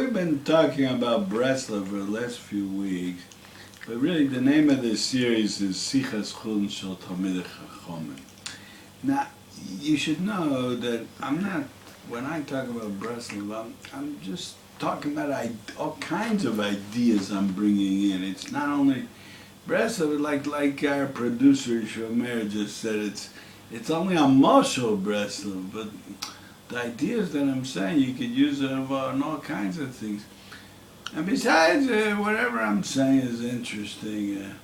we've been talking about Breslov for the last few weeks, but really the name of this series is Sichas Chun Shel Talmidei Chachamim. Now, you should know that I'm not, when I talk about Breslov, I'm just talking about all kinds of ideas I'm bringing in. It's not only Breslov, like our producer Shomer just said, it's only a marshal Breslov, but the ideas that I'm saying, you could use it on all kinds of things. And besides, whatever I'm saying is interesting.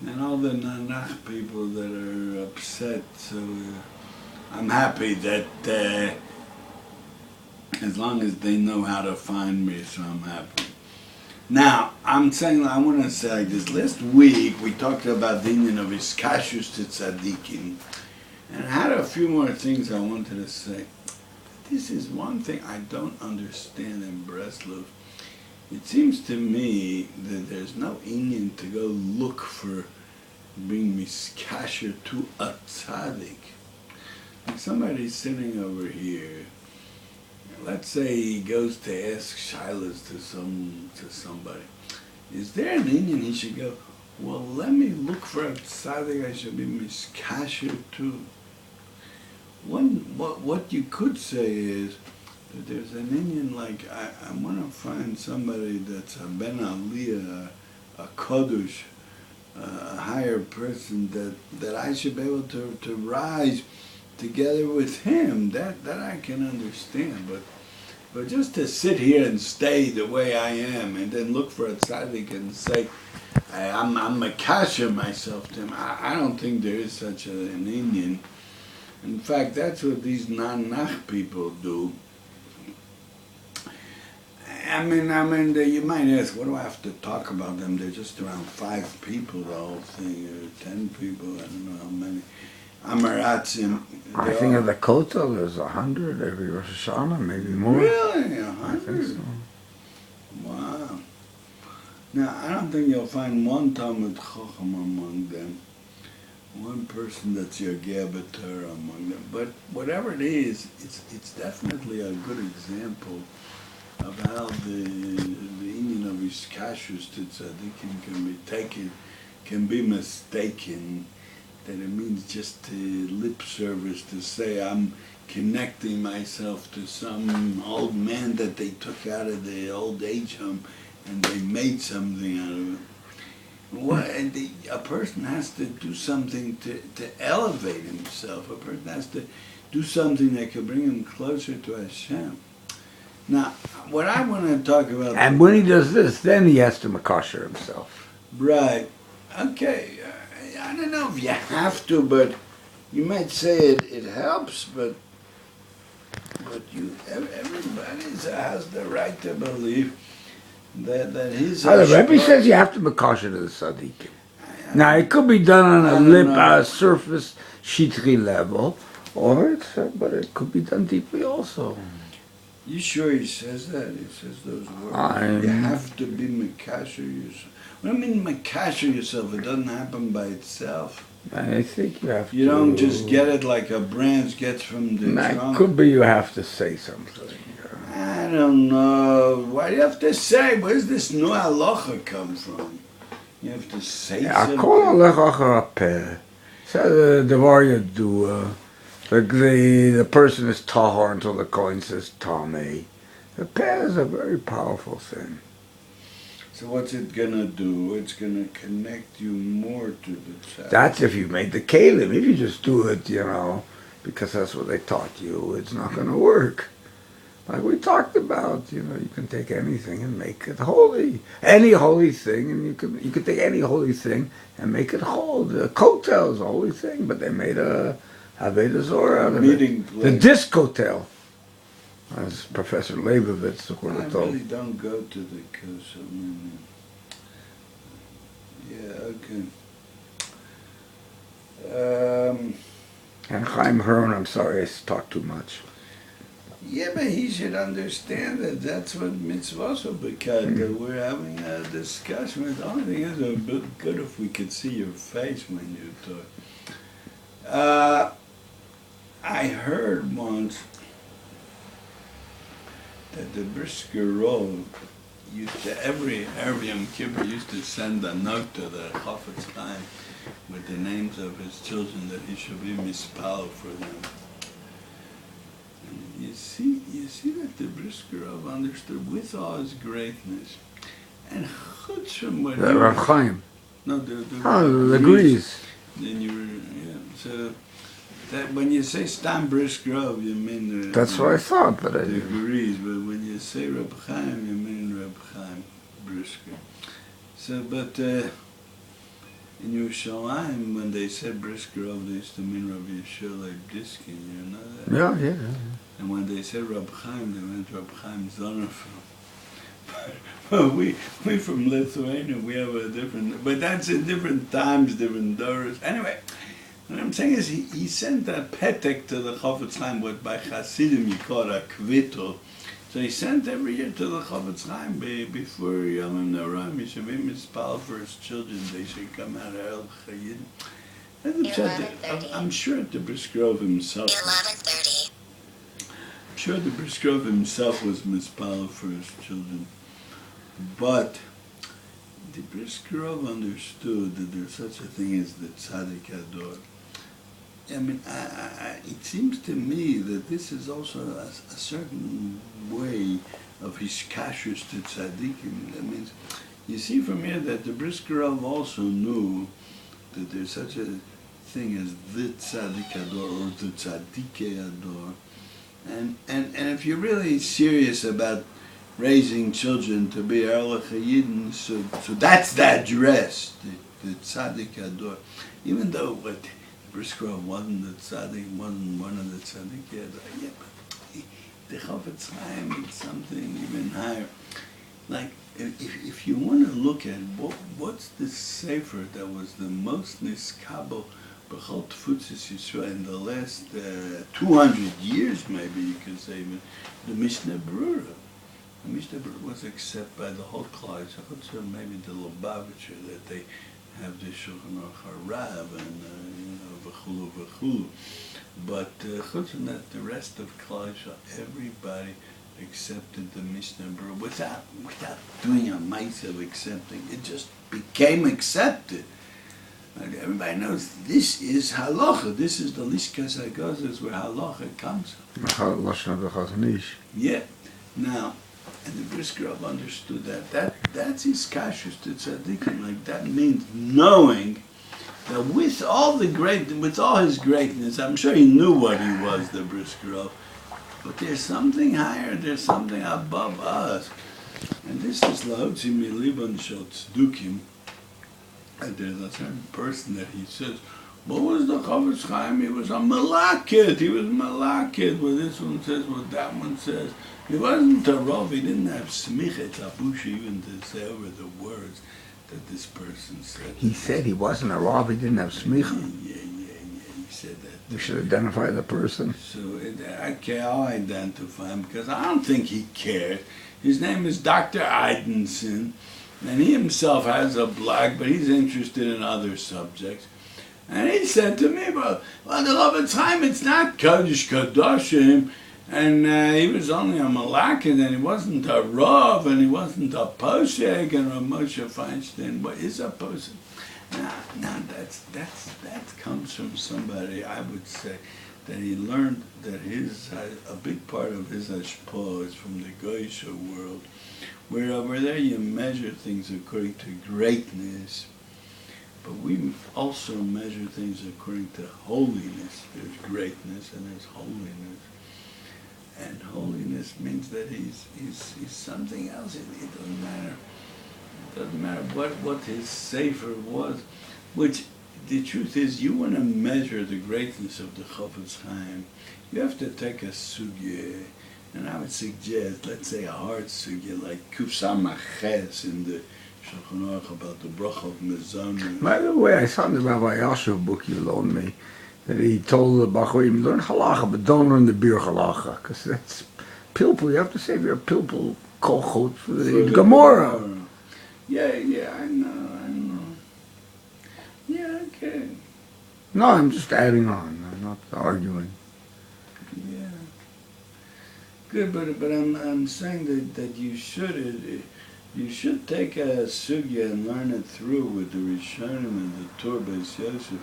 And all the Nanach people that are upset, so I'm happy that as long as they know how to find me, so I'm happy. Now, I want to say like this. Last week, we talked about the union of iskashus to tzadikim. And I had a few more things I wanted to say. This is one thing I don't understand in Breslov. It seems to me that there's no Indian to go look for being miskasher to a tzaddik. Like somebody's sitting over here. Let's say he goes to ask shilas to somebody. Is there an Indian he should go, well, let me look for a tzaddik I should be miskasher to? What you could say is that there's an Indian, like, I want to find somebody that's a ben aliyah, a kodush, a higher person that I should be able to rise together with him. That I can understand, but just to sit here and stay the way I am and then look for a tzaddik and say I'm makasher myself to him, I don't think there is such an Indian. In fact, that's what these non-nach people do. I mean, you might ask, what do I have to talk about them? They're just around 5 people, the whole thing, or 10 people, I don't know how many. Amaratzim. I think of the Kotel, there's 100 every Rosh Hashanah, maybe more. Really? 100? I think so. Wow. Now, I don't think you'll find one Talmud Chacham among them. One person that's your Torah among them. But whatever it is, it's definitely a good example of how the union of iskashus to tzadikim can be mistaken, that it means just lip service to say I'm connecting myself to some old man that they took out of the old age home and they made something out of it. A person has to do something to elevate himself. A person has to do something that can bring him closer to Hashem. Now, what I want to talk about... And when he does this, then he has to makasher himself. Right. Okay. I don't know if you have to, but you might say it helps, but everybody has the right to believe that his... The Rebbe says you have to makasher to the tzaddikim. Now, it could be done on a surface, shitri level, but it could be done deeply also. You sure he says that? He says those words. You have to be makasher yourself. What do I mean makasher yourself? It doesn't happen by itself. I think you have to... You don't just get it like a branch gets from the trunk. It could be you have to say something. I don't know. Why do you have to say? Where's this new halacha come from? You have to say something. Kol halacha achar hapeh. So the warrior do... the person is tahor until the Kohen says tamei. The peh is a very powerful thing. So what's it gonna do? It's gonna connect you more to the tzaddik. That's if you made the kalim. If you just do it, because that's what they taught you, it's not gonna work. Like we talked about, you can take anything and make it holy. Any holy thing, and you could take any holy thing and make it whole. The kotel is a holy thing, but they made a eidensohn out of it. The discotel, as Professor Leibovitz would have told. I really don't go to the kotel. Yeah, okay. And Chaim Heron, I'm sorry I talked too much. Yeah, but he should understand that that's what mitzvahs will become. That we're having a discussion. The only thing is, it would be good if we could see your face when you talk. I heard once that the brisker Rov used to, every Yom Kippur used to send a note to the chafetz chaim with the names of his children that he should be mispal for them. And you see that the brisker Rov understood with all his greatness, and chutz from what The Rav Chaim. no, The Greece. Then you were, so that when you say Stam Breslov, you mean That's what I thought, but I the didn't. Greece, but when you say Reb Chaim, you mean Reb Chaim brisker. So, but in Yerushalayim, when they said Briskerov, they used to mean Rabbi Yeshua Diskin, you know that? Yeah. And when they said Reb Chaim, they meant Reb Chaim Zonafel. But we from Lithuania, we have a different, but that's in different times, different doors. Anyway, what I'm saying is he sent a petek to the chafetz chaim, what by Hasidim you call a kvittel. So he sent every year to the chafetz chaim before Yomim Noraim, he should be mispal for his children, they should come out of El Chayid. I'm sure the Briskerov himself. 11:30. I'm sure the Briskerov himself was mispal for his children. But the Briskerov understood that there's such a thing as the tzaddik ador. I mean, it seems to me that this is also a certain way of his kashrus to tzadikim. That means, you see from here that the Briskerov also knew that there's such a thing as the tzaddik ador or the tzaddike ador. And if you're really serious about raising children to be Erlich Yidden, so that's the address, the tzaddik ador. Even though what Breslov wasn't the tzaddik, wasn't one of the tzaddik ador, yeah, but the chafetz chaim is something even higher. Like if you want to look at what's the sefer that was the most niskabel b'chol tfutzis Yisrael in the last 200 years, maybe you could say, the Mishnah Berurah. The Mishnah Berurah was accepted by the whole Klal Yisrael, maybe the Lubavitcher, that they have the Shulchan Aruch HaRav and v'chulu. But chutz from that, the rest of Klal Yisrael, everybody accepted the Mishnah Berurah without doing a mice of accepting. It just became accepted. Like everybody knows this is halacha. This is the lishkas hagazos where halacha comes from. Yeah. Now, and the Breslov understood that's his kashrus to tzadikim. Like that means knowing that with all his greatness, I'm sure he knew what he was, the Breslov. But there's something higher. There's something above us, and this is lahotzi miliban shel tzdukim. And there's a certain person that he says, what was the chafetz chaim? He was a malakid. He was malakid. What this one says, what that one says. He wasn't a Rav. He didn't have smichet abushi even to say over the words that this person said. He said he wasn't a Rav. He didn't have smicha. Yeah. He said that. You should identify the person. So I'll identify him because I don't think he cared. His name is Dr. Eidensohn. And he himself has a blog, but he's interested in other subjects. And he said to me, well, the chafetz chaim, it's not Kodesh Kadoshim, and he was only a malakid, and he wasn't a Rav, and he wasn't a Poshek, and Rav Moshe Feinstein. What is a Poshek? Now that comes from somebody, I would say, that he learned that a big part of his hashpah is from the Goyish world, where over there you measure things according to greatness, but we also measure things according to holiness. There's greatness and there's holiness. And holiness means that he's something else. It doesn't matter. It doesn't matter what his sefer was, which the truth is, you want to measure the greatness of the chafetz chaim, you have to take a sugya. And I would suggest, let's say, a hard sugya like Kufsamaches in the Shulchan Aruch about the bracha of Mezonim. By the way, I saw in the Rabbi Yashuv book you loaned me that he told the Bachurim, learn halacha, but don't learn the bir halacha, because that's pilpul. You have to save your pilpul kochot for the Gemara. Yeah, I know. Yeah, okay. No, I'm just adding on. I'm not arguing. Yeah. Good, but I'm saying that you should take a sugya and learn it through with the Rishonim and the Torah Beis Yosef,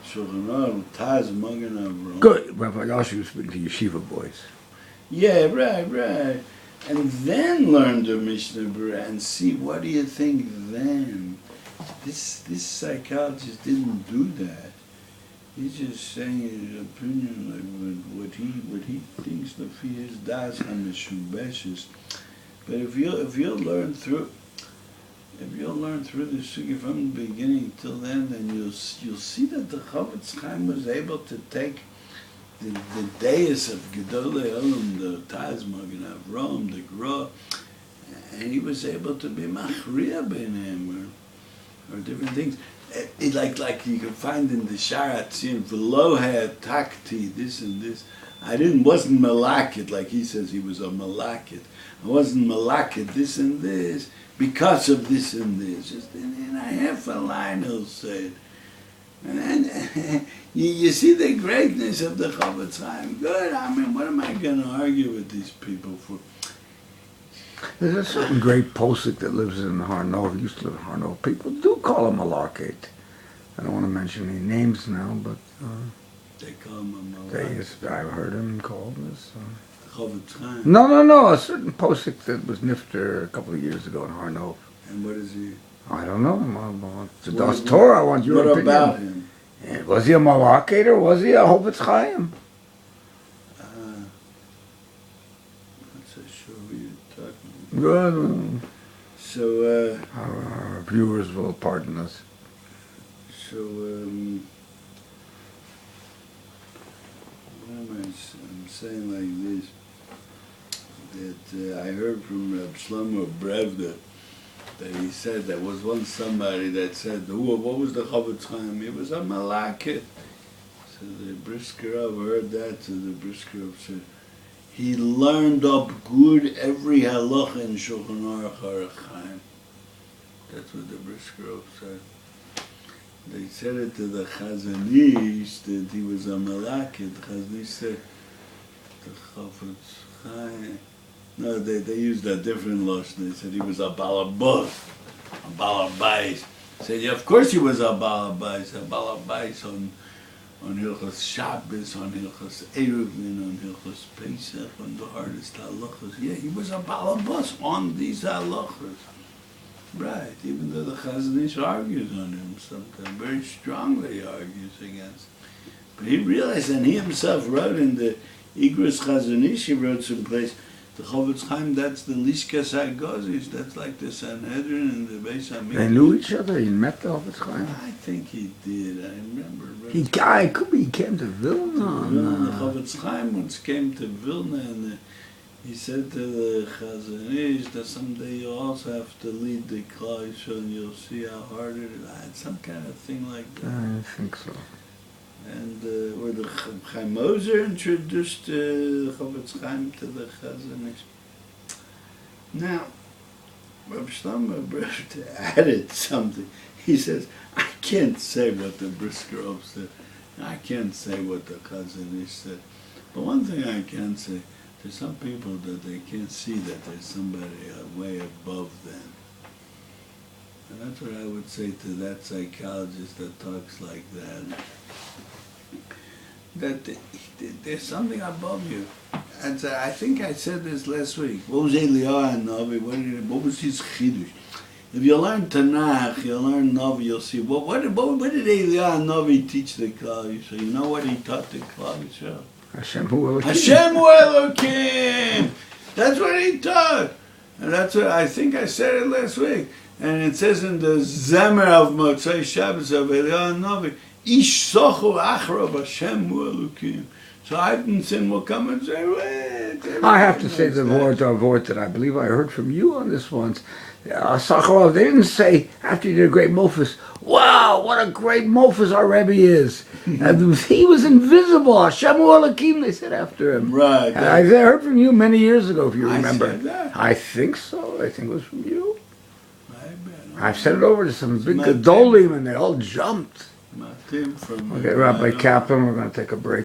Shulchan Aruch, Taz, Magen Avraham. Good. Rabbi Yossi was speaking to yeshiva boys. Yeah, right. And then learn the Mishnah Berurah and see what do you think then. This psychologist didn't do that. He's just saying his opinion, like what he thinks of his daas hameshubeshes. But if you'll learn through the sugya from the beginning till then you'll see that the chafetz chaim was able to take the daas of Gedolei Olam, the Taz, Magen Avraham, the Gra, and he was able to be machriya b'nei or different things. Like you can find in the Sharat, below had takti, this and this. Wasn't malakit, like he says he was a malakit. I wasn't malakit, this and this, because of this and this. Just in a half a line he'll say it. And you see the greatness of the chafetz chaim. Good, I mean, what am I going to argue with these people for? There's a certain great posik that lives in Harnov, used to live in Harnov. People do call him a malakit. I don't want to mention any names now, but They call him a malakit. I've heard him called this. Chafetz chaim. No, a certain posik that was nifter a couple of years ago in Harnov. And what is he? I don't know. The daas Torah, I want your opinion. What about him? Yeah, was he a malakit or was he a chafetz chaim? Not so sure who you're talking about. Good. So, Our viewers will pardon us. I'm saying like this, that I heard from Reb Shlomo Breslov that he said there was once somebody that said, what was the chafetz chaim? He was a malakit. So the brisker heard that, so the brisker said, he learned up good every halacha in Shulchan Aruch Chaim. That's what the brisker said. They said it to the chazon that he was a malakit. The chazon said, the chafetz chaim. No, they used a different lotion. They said he was a balabos, a balabais. Said, yeah, of course he was a balabais on Hilchos Shabbos, on Hilchos Eruvin, on Hilchos Pesach, on the hardest halachas. Yeah, he was a balabos on these halachas. Right, even though the chazon argues on him sometimes, very strongly argues against. But he realized, and he himself wrote in the Igros Chazon Ish, he wrote someplace, the chafetz chaim, that's the Lishkas HaGozis, that's like the Sanhedrin and the Beis HaMikdash. They knew each other. He met the chafetz chaim. I think he did. I remember. He came to Vilna. The chafetz chaim once came to Vilna, and he said to the chazon ish that someday you also have to lead the Klal Yisrael, and you'll see how hard it is. Some kind of thing like that. I think so. And where the Chaim Moser introduced chafetz chaim to the chazon ish. Now, Reb Shlomo Breslov added something. He says, I can't say what the brisker said. I can't say what the chazon ish said. But one thing I can say, there's some people that they can't see that there's somebody way above them. And that's what I would say to that psychologist that talks like that. That there's something above you. And I think I said this last week. What was Eliyahu Navi? What was his chidush? If you learn Tanakh, you learn Navi, you'll see. What did Eliyahu Navi teach the Klal Yisrael? You know what he taught the Klal Yisrael? Hashem hu Elokim. Hashem hu Elokim. That's what he taught. And that's what I think I said it last week. And it says in the Zemer of Motzei Shabbos of Eliyahu Navi, Ish sochu achrav Hashem hu Elokim. So eidensohn will come and say, wait. I have to say the word that I believe I heard from you on this once. Sakharov, they didn't say, after you did a great mofus, wow, what a great mofus our Rebbe is. And he was invisible. Hashem hu Elokim, they said after him. Right. And I heard from you many years ago, if you remember. I said that. I think so. I think it was from you. I've sent it over to some big Gedolim, and they all jumped. My team from Okay, Rabbi Caplan, we're going to take a break.